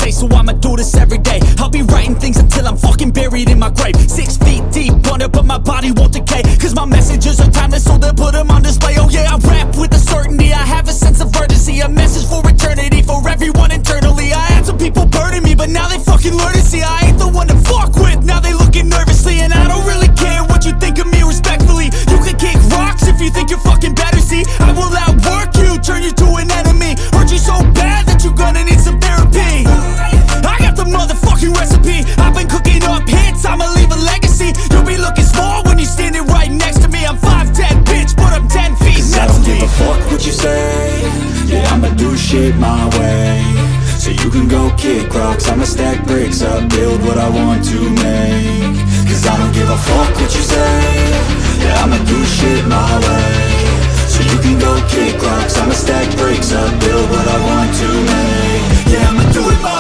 say, so I'ma do this every day. I'll be writing things until I'm fucking buried in my grave. 6 feet deep under, but my body won't decay, cause my messages are timeless, so they'll put them on display. Oh yeah, I rap with a certainty, I have a sense of urgency, a message for eternity, for everyone internally. I had some people burning me, but now they fucking learn to see I ain't the one to fuck with. Now they looking nervously, and I don't really care what you think of me, respectfully. You can kick rocks if you think you're fucking better, see I will outwork you, turn you to an enemy, hurt you so bad that you're gonna need some therapy. I got the motherfucking recipe, I've been cooking up hits, I'ma leave a legacy. You'll be looking small when you're standing right next to me. I'm 5'10", bitch, but I'm 10 feet mentally. I don't give a fuck what you say, yeah, I'ma do shit my way. So you can go kick rocks, I'ma stack bricks up, build what I want to make. Cause I don't give a fuck what you say, yeah, I'ma do shit my way. So you can go kick rocks, I'ma stack bricks up, build what I want to make. Yeah, I'ma do it my way.